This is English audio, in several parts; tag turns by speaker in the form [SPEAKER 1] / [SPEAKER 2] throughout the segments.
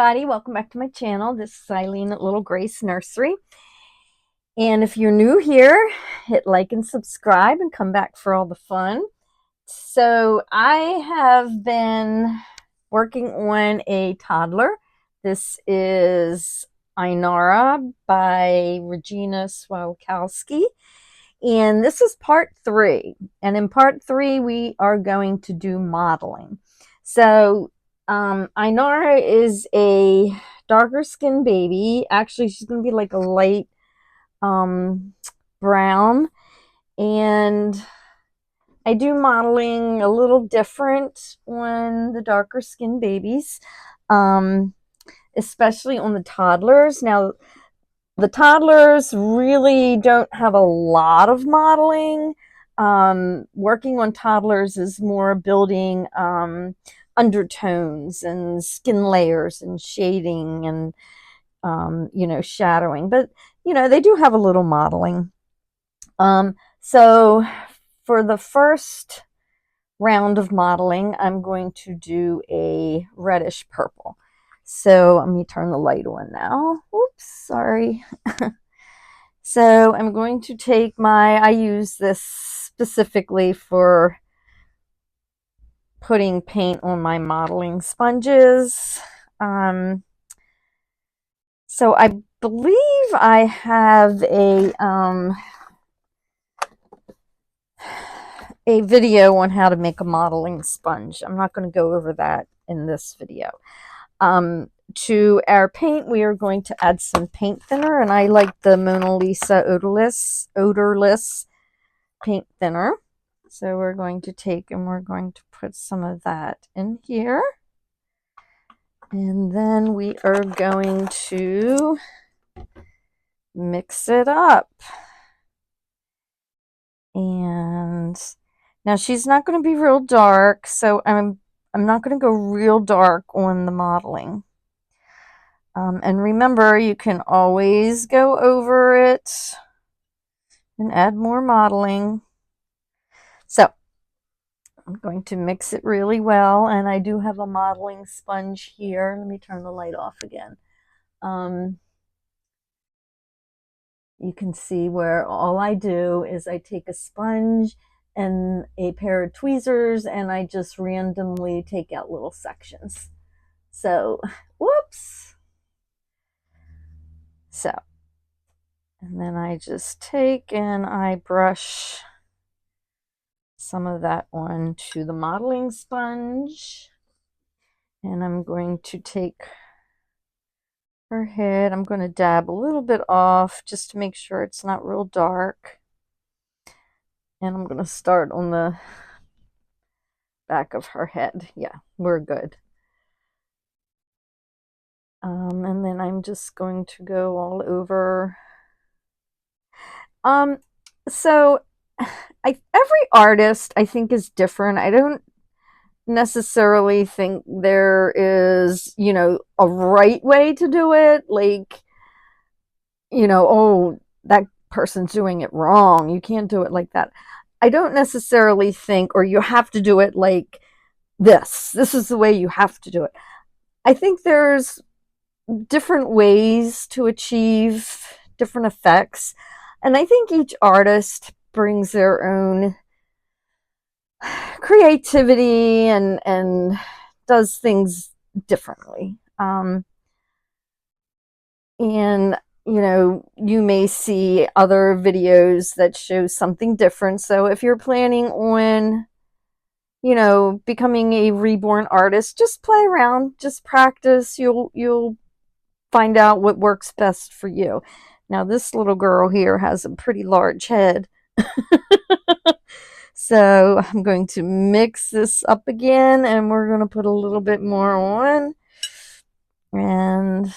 [SPEAKER 1] everybody, welcome back to my channel. This is Eileen at Little Grace Nursery. And if you're new here, hit like and subscribe and come back for all the fun. So I have been working on a toddler. This is Inara by Regina Swalkowski. And this is part 3. And in part 3, we are going to do modeling. So Inara is a darker skinned baby. Actually, she's going to be like a light brown. And I do modeling a little different on the darker skinned babies, especially on the toddlers. Now, the toddlers really don't have a lot of modeling. Working on toddlers is more building undertones and skin layers and shading and shadowing, but they do have a little modeling. So for the first round of modeling, I'm going to do a reddish purple. So let me turn the light on now. Oops, sorry. So I'm going to take I use this specifically for putting paint on my modeling sponges. So I believe I have a video on how to make a modeling sponge. I'm not going to go over that in this video. To our paint, we are going to add some paint thinner, and I like the Mona Lisa odorless paint thinner. So we're going to take and we're going to put some of that in here. And then we are going to mix it up. And now she's not going to be real dark, so I'm not going to go real dark on the modeling. And remember, you can always go over it and add more modeling. So I'm going to mix it really well, and I do have a modeling sponge here. Let me turn the light off again. You can see where all I do is I take a sponge and a pair of tweezers and I just randomly take out little sections. So, whoops. So, and then I just take and I brush some of that onto the modeling sponge. And I'm going to take her head. I'm going to dab a little bit off just to make sure it's not real dark. And I'm going to start on the back of her head. Yeah, we're good. And then I'm just going to go all over. So every artist, I think, is different. I don't necessarily think there is, a right way to do it. Like, oh, that person's doing it wrong. You can't do it like that. I don't necessarily think, or you have to do it like this. This is the way you have to do it. I think there's different ways to achieve different effects. And I think each artist brings their own creativity and does things differently. And you may see other videos that show something different. So if you're planning on becoming a reborn artist, just play around, just practice. You'll find out what works best for you. Now this little girl here has a pretty large head. So I'm going to mix this up again, and we're going to put a little bit more on. And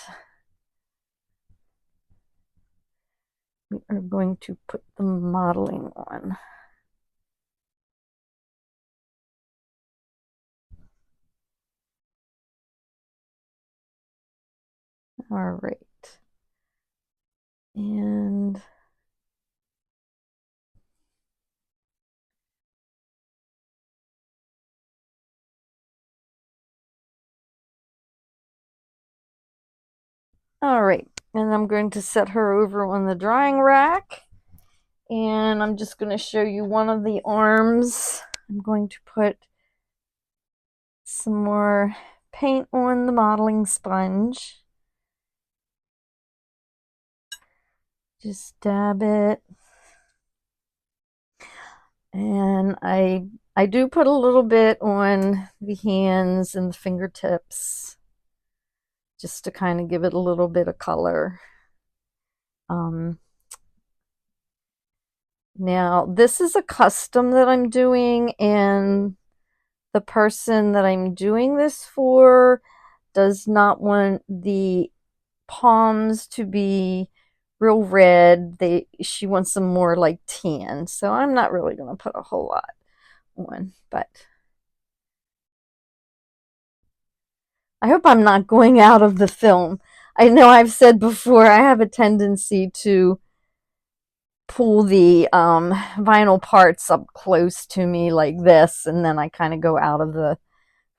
[SPEAKER 1] we are going to put the modeling on. All right. And All right, and I'm going to set her over on the drying rack, and I'm just going to show you one of the arms. I'm going to put some more paint on the mottling sponge. Just dab it. And I do put a little bit on the hands and the fingertips just to kind of give it a little bit of color. Now, this is a custom that I'm doing, and the person that I'm doing this for does not want the palms to be real red. She wants them more like tan, so I'm not really going to put a whole lot on, but I hope I'm not going out of the film. I know I've said before I have a tendency to pull the vinyl parts up close to me like this, and then I kind of go out of the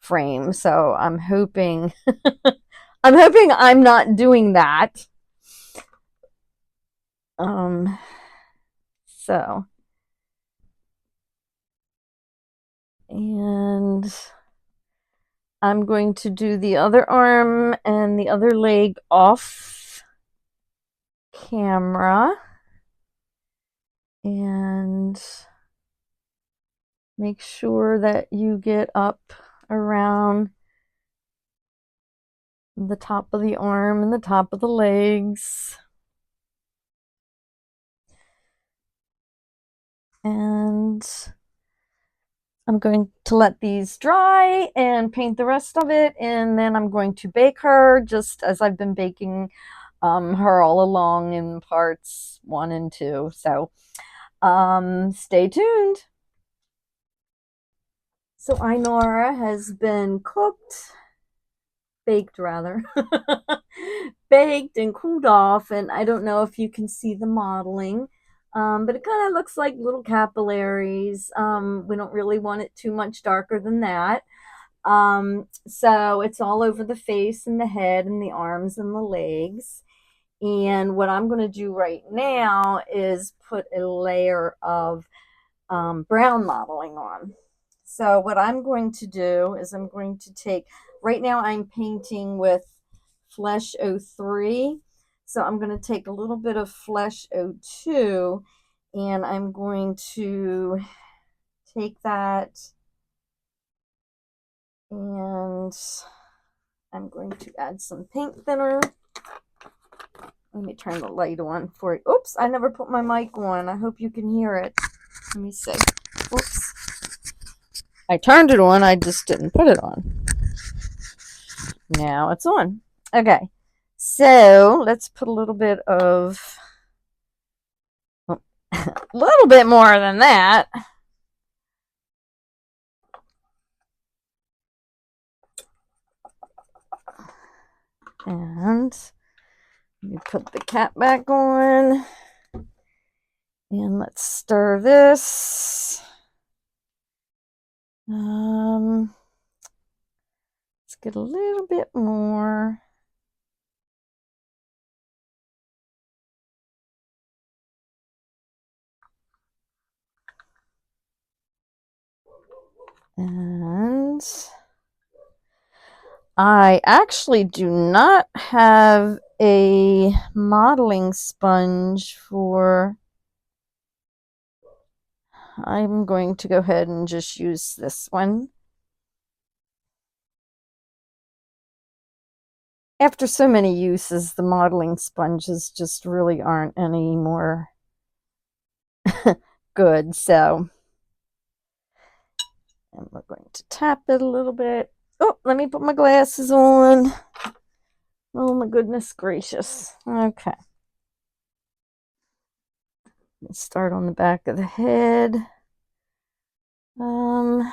[SPEAKER 1] frame. So I'm hoping I'm hoping I'm not doing that. Um, so and I'm going to do the other arm and the other leg off camera and make sure that you get up around the top of the arm and the top of the legs. And I'm going to let these dry and paint the rest of it, and then I'm going to bake her just as I've been baking her all along in parts 1 and 2. So stay tuned. So Inara has been baked rather, baked and cooled off, and I don't know if you can see the mottling, but it kind of looks like little capillaries. We don't really want it too much darker than that. So it's all over the face and the head and the arms and the legs. And what I'm going to do right now is put a layer of brown mottling on. So what I'm going to do is I'm going to take, right now I'm painting with Flesh 03. So I'm going to take a little bit of Flesh 02 and I'm going to take that and I'm going to add some paint thinner. Let me turn the light on for it. Oops, I never put my mic on. I hope you can hear it. Let me see. Oops. I turned it on, I just didn't put it on. Now it's on. Okay, so let's put a little bit of, a little bit more than that. And let me put the cap back on. And let's stir this. Let's get a little bit more. And I actually do not have a modeling sponge for, I'm going to go ahead and just use this one. After so many uses, the modeling sponges just really aren't any more good. So, and we're going to tap it a little bit. Oh, let me put my glasses on. Oh my goodness gracious. Okay. Let's start on the back of the head. And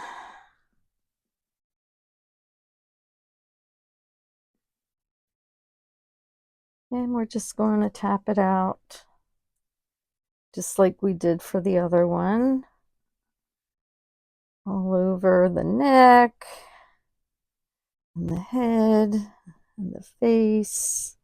[SPEAKER 1] we're just going to tap it out just like we did for the other one. All over the neck and the head and the face.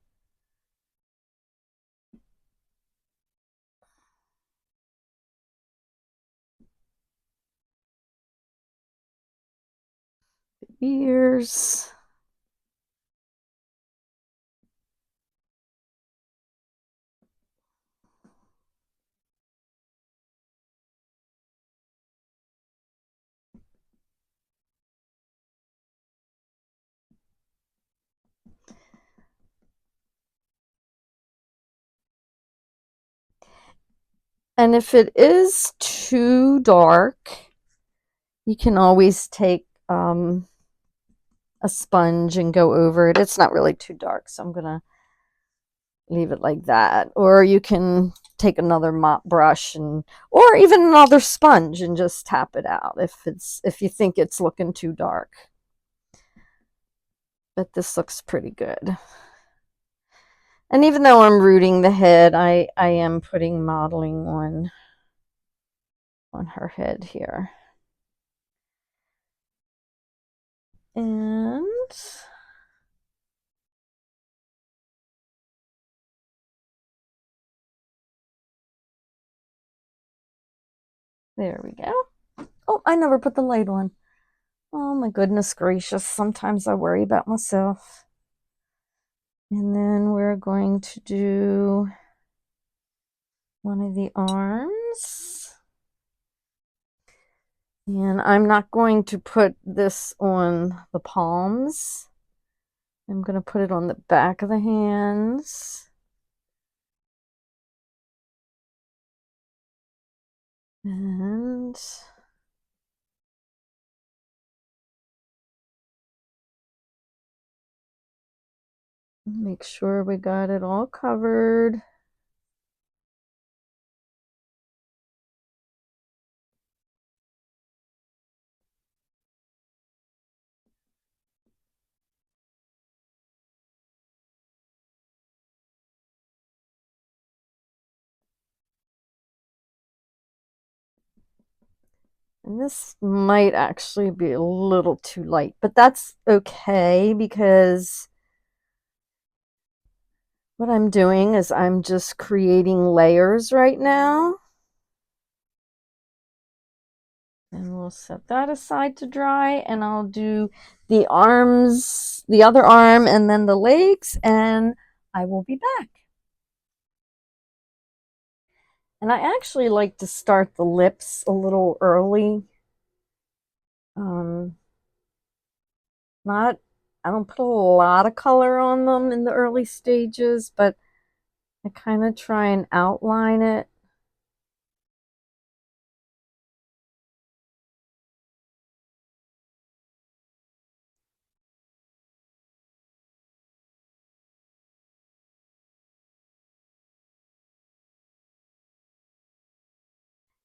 [SPEAKER 1] ears. And if it is too dark, you can always take a sponge and go over it. It's not really too dark, so I'm going to leave it like that. Or you can take another mop brush and or even another sponge and just tap it out if you think it's looking too dark. But this looks pretty good. And even though I'm rooting the head, I am putting mottling on her head here. And there we go. Oh, I never put the light on. Oh my goodness gracious. Sometimes I worry about myself. And then we're going to do one of the arms. And I'm not going to put this on the palms. I'm going to put it on the back of the hands. And make sure we got it all covered. And this might actually be a little too light, but that's okay because what I'm doing is I'm just creating layers right now. And we'll set that aside to dry, and I'll do the arms, the other arm, and then the legs, and I will be back. And I actually like to start the lips a little early. Not, I don't put a lot of color on them in the early stages, but I kind of try and outline it.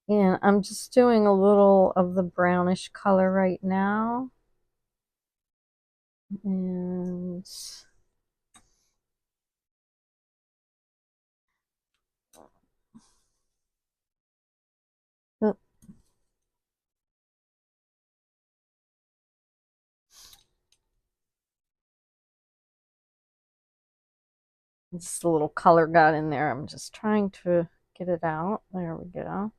[SPEAKER 1] And I'm just doing a little of the brownish color right now. And oh, just a little color got in there. I'm just trying to get it out. There we go.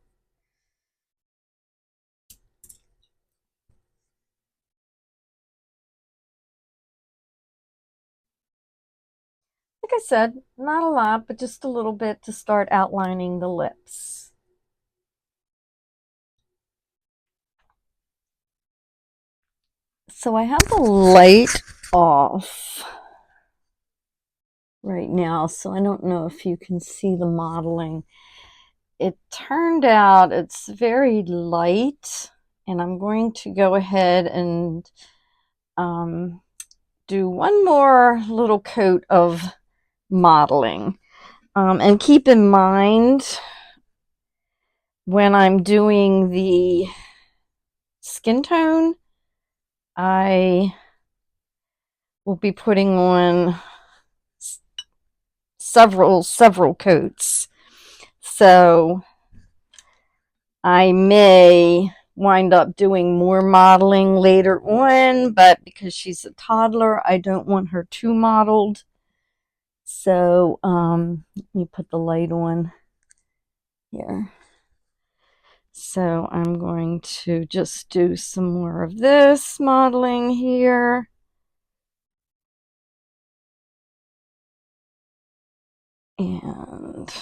[SPEAKER 1] Like I said, not a lot, but just a little bit to start outlining the lips. So I have the light off right now, so I don't know if you can see the mottling. It turned out it's very light, and I'm going to go ahead and do one more little coat of mottling. And keep in mind when I'm doing the skin tone, I will be putting on several coats. So I may wind up doing more mottling later on, but because she's a toddler, I don't want her too mottled. So let me put the light on here. So I'm going to just do some more of this modeling here. And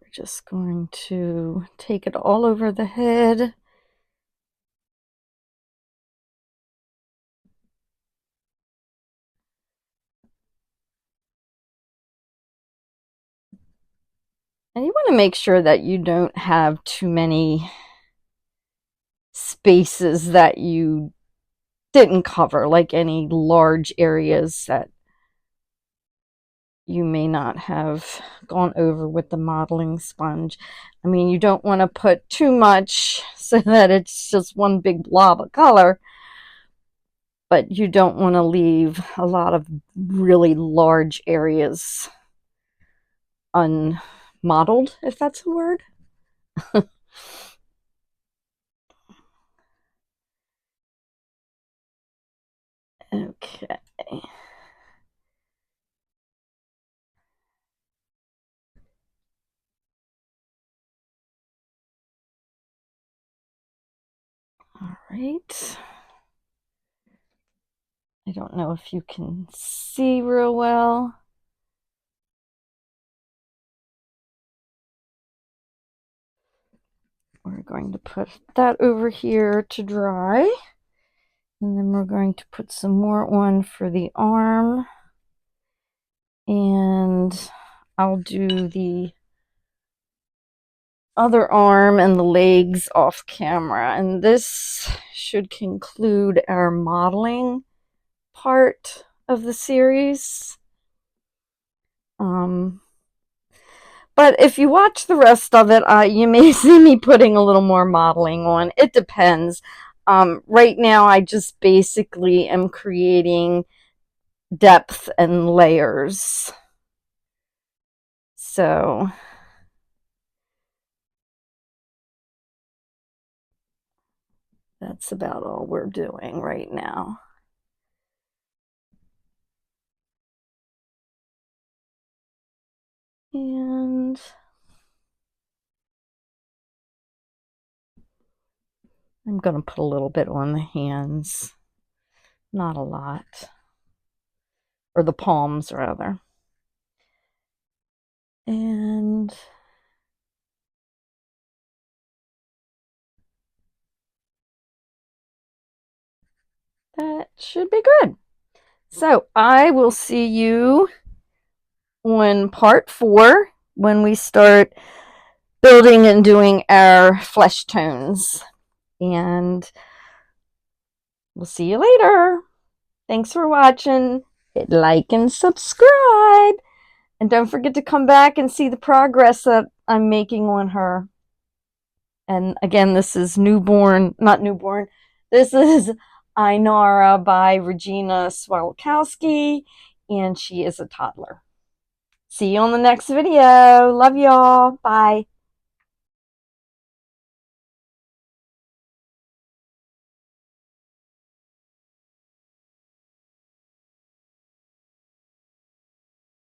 [SPEAKER 1] we're just going to take it all over the head. And you want to make sure that you don't have too many spaces that you didn't cover, like any large areas that you may not have gone over with the modeling sponge. I mean, you don't want to put too much so that it's just one big blob of color, but you don't want to leave a lot of really large areas unmodeled, if that's a word. Okay. All right. I don't know if you can see real well. We're going to put that over here to dry. And then we're going to put some more on for the arm. And I'll do the other arm and the legs off camera. And this should conclude our modeling part of the series. But if you watch the rest of it, you may see me putting a little more modeling on. It depends. Right now, I just basically am creating depth and layers. So that's about all we're doing right now. And I'm going to put a little bit on the hands, not a lot, or the palms rather. And that should be good. So I will see you on part 4 when we start building and doing our flesh tones. And we'll see you later. Thanks for watching. Hit like and subscribe. And don't forget to come back and see the progress that I'm making on her. And again, this is not newborn. This is Inara by Regina Swalkowski, and she is a toddler. See you on the next video. Love y'all. Bye.